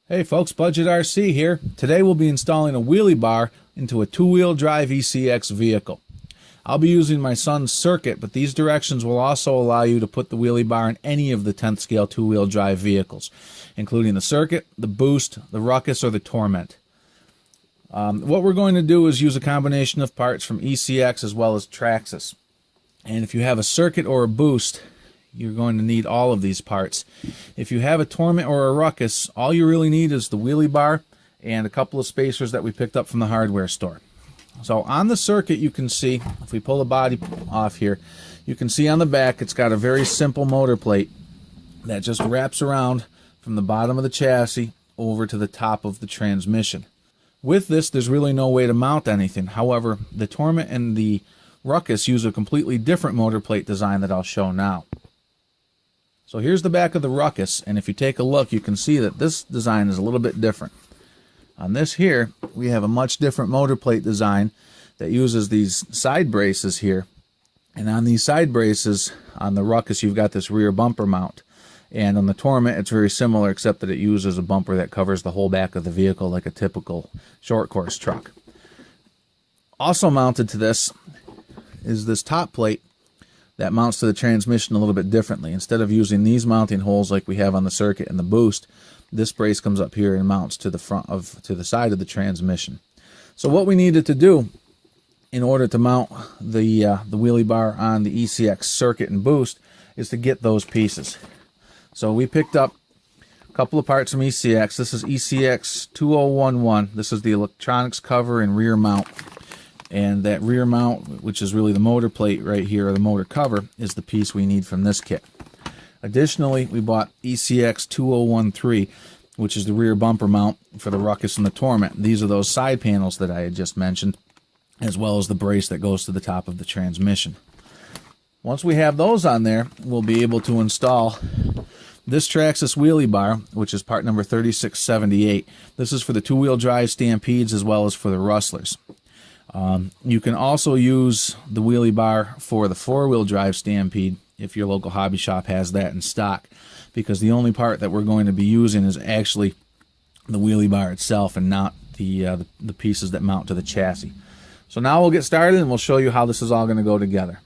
Hey folks, Budget RC here. Today we'll be installing a wheelie bar into a two-wheel drive ECX vehicle. I'll be using my son's circuit, but these directions will also allow you to put the wheelie bar in any of the 10th scale two-wheel drive vehicles, including the circuit, the boost, the ruckus, or the torment. What we're going to do is use a combination of parts from ECX as well as Traxxas. And if you have a circuit or a boost, you're going to need all of these parts. If you have a torment or a ruckus, all you really need is the wheelie bar and a couple of spacers that we picked up from the hardware store. So on the circuit, you can see, if we pull the body off here, you can see on the back it's got a very simple motor plate that just wraps around from the bottom of the chassis over to the top of the transmission. With this, there's really no way to mount anything. However, the torment and the ruckus use a completely different motor plate design that I'll show now. So here's the back of the ruckus, and if you take a look, you can see that this design is a little bit different. On this here, we have a much different motor plate design that uses these side braces here. And on these side braces, on the ruckus, you've got this rear bumper mount. And on the torment, it's very similar, except that it uses a bumper that covers the whole back of the vehicle like a typical short course truck. Also mounted to this is this top plate that mounts to the transmission a little bit differently. Instead of using these mounting holes like we have on the circuit and the boost, this brace comes up here and mounts to the side of the transmission. So what we needed to do in order to mount the wheelie bar on the ECX circuit and boost is to get those pieces. So we picked up a couple of parts from ECX. This is ECX 2011. This is the electronics cover and rear mount. And that rear mount, which is really the motor plate right here, or the motor cover, is the piece we need from this kit. Additionally, we bought ECX 2013, which is the rear bumper mount for the ruckus and the torment. These are those side panels that I had just mentioned, as well as the brace that goes to the top of the transmission. Once we have those on there, we'll be able to install this Traxxas wheelie bar, which is part number 3678. This is for the two-wheel drive Stampedes as well as for the Rustlers. You can also use the wheelie bar for the four-wheel drive Stampede if your local hobby shop has that in stock, because the only part that we're going to be using is actually the wheelie bar itself and not the pieces that mount to the chassis. So now we'll get started and we'll show you how this is all going to go together.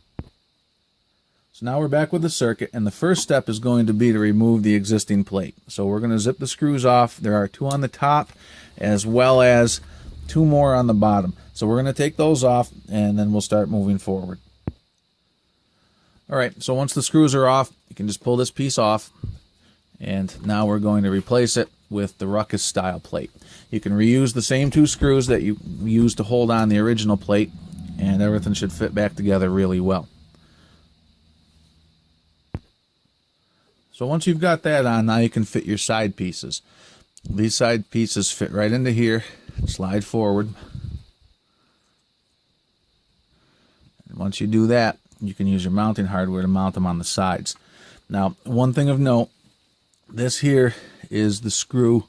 So now we're back with the circuit, and the first step is going to be to remove the existing plate. So we're going to zip the screws off. There are two on the top as well as two more on the bottom. So we're going to take those off and then we'll start moving forward. Alright, so once the screws are off, you can just pull this piece off, and now we're going to replace it with the ruckus style plate. You can reuse the same two screws that you used to hold on the original plate, and everything should fit back together really well. So once you've got that on, now you can fit your side pieces. These side pieces fit right into here, slide forward. And once you do that, you can use your mounting hardware to mount them on the sides. Now, one thing of note, this here is the screw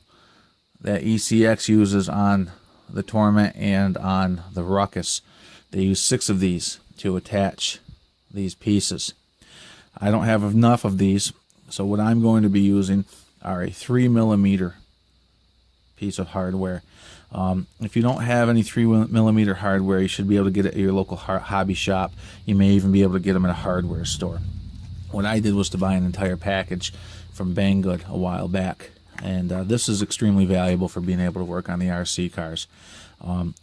that ECX uses on the torment and on the ruckus. They use 6 of these to attach these pieces. I don't have enough of these, so what I'm going to be using are a 3mm piece of hardware. If you don't have any 3mm hardware, you should be able to get it at your local hobby shop. You may even be able to get them at a hardware store. What I did was to buy an entire package from Banggood a while back, and this is extremely valuable for being able to work on the RC cars.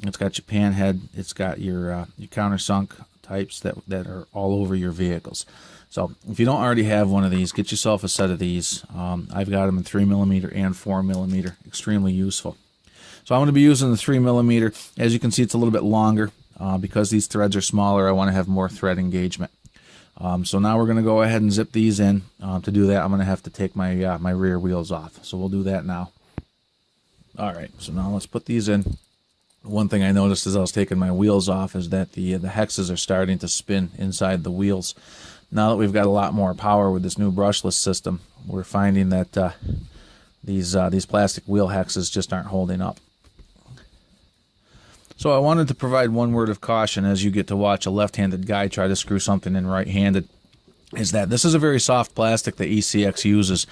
It's got your pan head, it's got your countersunk types that are all over your vehicles. So if you don't already have one of these, get yourself a set of these. I've got them in 3mm and 4mm, extremely useful. So I'm going to be using the 3mm. As you can see, it's a little bit longer. Because these threads are smaller, I want to have more thread engagement. So now we're going to go ahead and zip these in. To do that, I'm going to have to take my my rear wheels off. So we'll do that now. Alright, so now let's put these in. One thing I noticed as I was taking my wheels off is that the hexes are starting to spin inside the wheels. Now that we've got a lot more power with this new brushless system, we're finding that these plastic wheel hexes just aren't holding up. So I wanted to provide one word of caution as you get to watch a left-handed guy try to screw something in right-handed. is that this is a very soft plastic that ECX uses.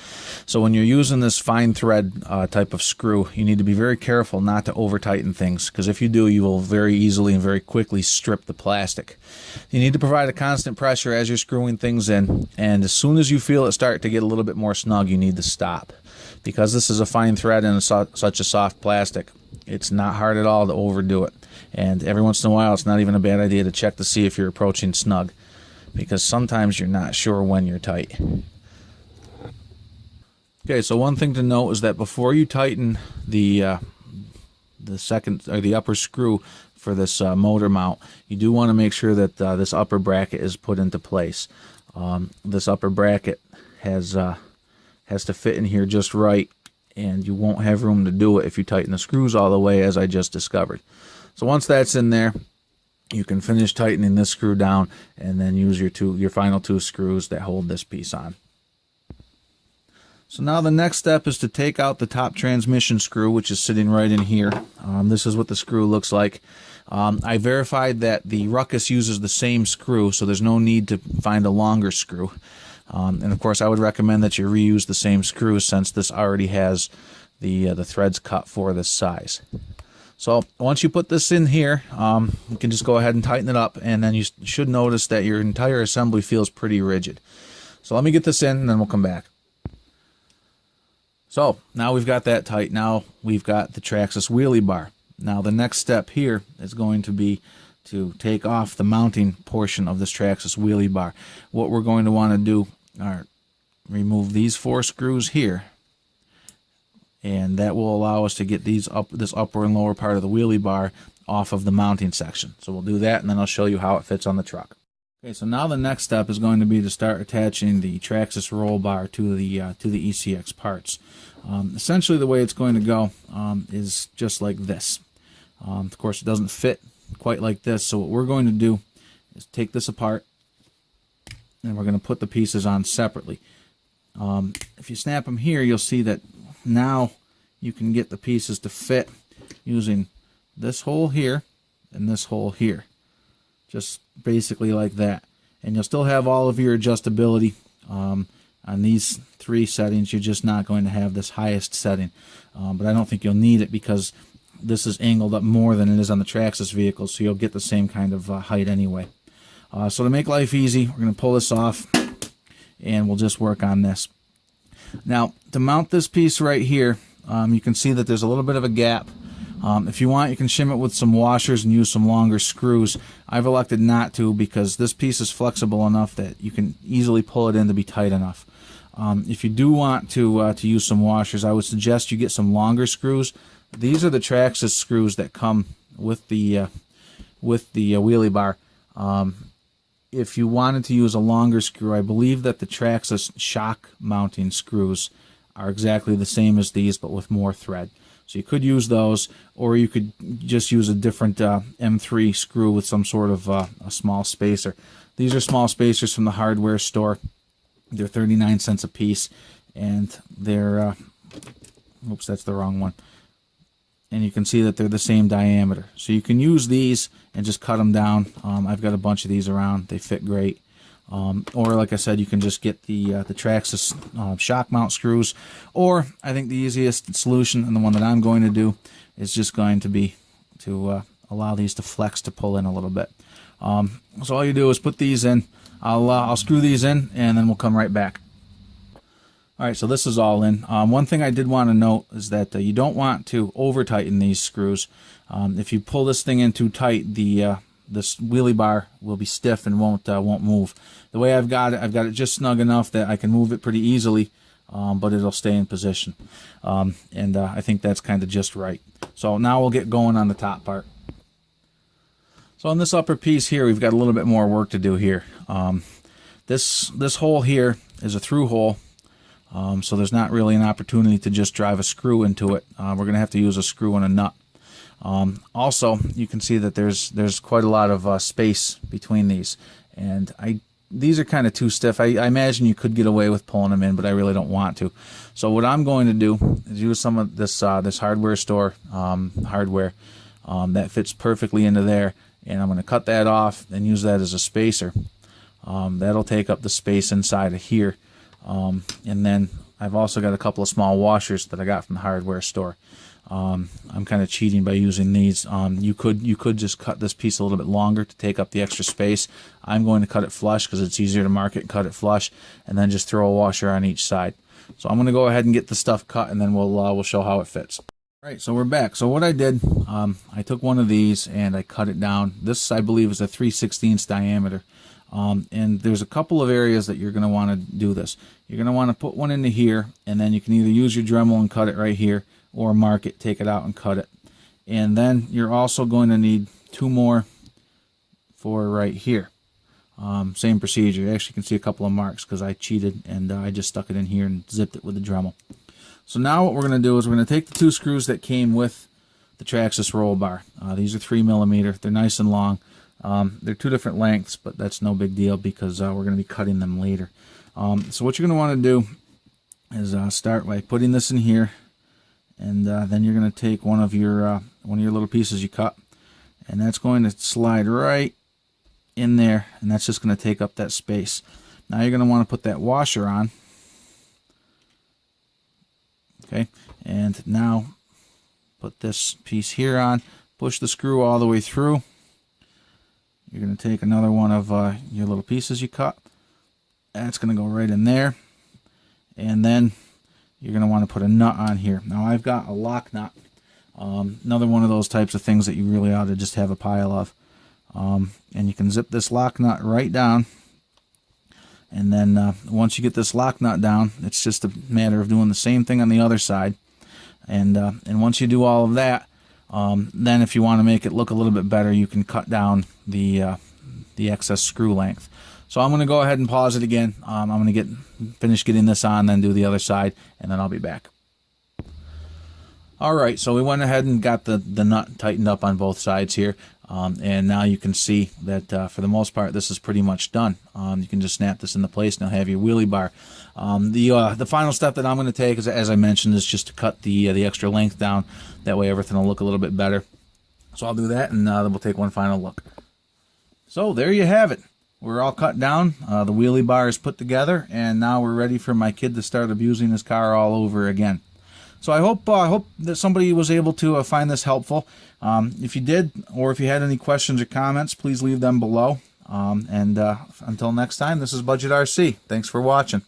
So when you're using this fine thread type of screw, you need to be very careful not to over tighten things, because if you do, you will very easily and very quickly strip the plastic. You need to provide a constant pressure as you're screwing things in, and as soon as you feel it start to get a little bit more snug, you need to stop. Because this is a fine thread and such a soft plastic, it's not hard at all to overdo it. And every once in a while, it's not even a bad idea to check to see if you're approaching snug, because sometimes you're not sure when you're tight. Okay, so one thing to note is that before you tighten the second or the upper screw for this motor mount, you do want to make sure that this upper bracket is put into place. This upper bracket has to fit in here just right, and you won't have room to do it if you tighten the screws all the way, as I just discovered. So once that's in there, you can finish tightening this screw down and then use your final two screws that hold this piece on. So now the next step is to take out the top transmission screw, which is sitting right in here. This is what the screw looks like. I verified that the Ruckus uses the same screw, so there's no need to find a longer screw. And of course, I would recommend that you reuse the same screw, since this already has the threads cut for this size. So once you put this in here, you can just go ahead and tighten it up, and then you should notice that your entire assembly feels pretty rigid. So let me get this in, and then we'll come back. So now we've got that tight. Now we've got the Traxxas wheelie bar. Now the next step here is going to be to take off the mounting portion of this Traxxas wheelie bar. What we're going to want to do are remove these 4 screws here, and that will allow us to get this upper and lower part of the wheelie bar off of the mounting section. So we'll do that, and then I'll show you how it fits on the truck. Okay, so now the next step is going to be to start attaching the Traxxas roll bar to the ECX parts. Essentially, the way it's going to go is just like this. Of course, it doesn't fit quite like this, so what we're going to do is take this apart, and we're going to put the pieces on separately. If you snap them here, you'll see that now you can get the pieces to fit using this hole here and this hole here, just basically like that. And you'll still have all of your adjustability on these 3 settings. You're just not going to have this highest setting, but I don't think you'll need it, because this is angled up more than it is on the Traxxas vehicle, so you'll get the same kind of height anyway. So to make life easy, we're going to pull this off, and we'll just work on this. Now, to mount this piece right here, you can see that there's a little bit of a gap. If you want, you can shim it with some washers and use some longer screws. I've elected not to, because this piece is flexible enough that you can easily pull it in to be tight enough. If you do want to use some washers, I would suggest you get some longer screws. These are the Traxxas screws that come with the wheelie bar. If you wanted to use a longer screw, I believe that the Traxxas shock mounting screws are exactly the same as these, but with more thread. So you could use those, or you could just use a different M3 screw with some sort of a small spacer. These are small spacers from the hardware store. They're 39 cents a piece, and they're, oops, that's the wrong one. And you can see that they're the same diameter. So you can use these and just cut them down. I've got a bunch of these around. They fit great. Or like I said, you can just get the Traxxas shock mount screws. Or I think the easiest solution, and the one that I'm going to do, is just going to be to allow these to flex to pull in a little bit. So all you do is put these in. I'll screw these in, and then we'll come right back. Alright, so this is all in. One thing I did want to note is that you don't want to over tighten these screws. If you pull this thing in too tight, this wheelie bar will be stiff and won't move. The way I've got it just snug enough that I can move it pretty easily, but it'll stay in position. And I think that's kind of just right. So now we'll get going on the top part. So on this upper piece here, we've got a little bit more work to do here. This hole here is a through hole. So there's not really an opportunity to just drive a screw into it. We're going to have to use a screw and a nut. Also, you can see that there's quite a lot of space between these, and these are kind of too stiff. I imagine you could get away with pulling them in, but I really don't want to. So what I'm going to do is use some of this hardware store hardware that fits perfectly into there, and I'm going to cut that off and use that as a spacer. That'll take up the space inside of here. And then I've also got a couple of small washers that I got from the hardware store. I'm kind of cheating by using these. You could just cut this piece a little bit longer to take up the extra space. I'm going to cut it flush because it's easier to mark it and cut it flush, and then just throw a washer on each side. So I'm going to go ahead and get the stuff cut, and then we'll show how it fits. All right, so we're back. So what I did, I took one of these and I cut it down. This, I believe, is a 3/16 diameter. And there's a couple of areas that you're going to want to do this. You're going to want to put one into here, and then you can either use your Dremel and cut it right here, or mark it, take it out and cut it. And then you're also going to need 2 more for right here. Same procedure. You actually can see a couple of marks because I cheated and I just stuck it in here and zipped it with the Dremel. So now what we're going to do is we're going to take the 2 screws that came with the Traxxas roll bar. These are 3mm. They're nice and long. They're 2 different lengths, but that's no big deal because we're going to be cutting them later. So what you're going to want to do is start by putting this in here, and then you're going to take one of your little pieces you cut, and that's going to slide right in there, and that's just going to take up that space. Now you're going to want to put that washer on. Okay, and now put this piece here on, push the screw all the way through. You're going to take another one of your little pieces you cut. That's going to go right in there. And then you're going to want to put a nut on here. Now I've got a lock nut. Another one of those types of things that you really ought to just have a pile of. And you can zip this lock nut right down. And then once you get this lock nut down, it's just a matter of doing the same thing on the other side. And once you do all of that, then if you want to make it look a little bit better, you can cut down the excess screw length. So I'm going to go ahead and pause it again. I'm going to finish getting this on, then do the other side, and then I'll be back. All right, so we went ahead and got the nut tightened up on both sides here. And now you can see that for the most part this is pretty much done. You can just snap this into place and you'll have your wheelie bar. The final step that I'm going to take, is, as I mentioned, is just to cut the extra length down. That way everything will look a little bit better. So I'll do that, and then we'll take one final look. So there you have it. We're all cut down. The wheelie bar is put together, and now we're ready for my kid to start abusing his car all over again. So I hope that somebody was able to find this helpful. If you did, or if you had any questions or comments, please leave them below. Until next time, this is Budget RC. Thanks for watching.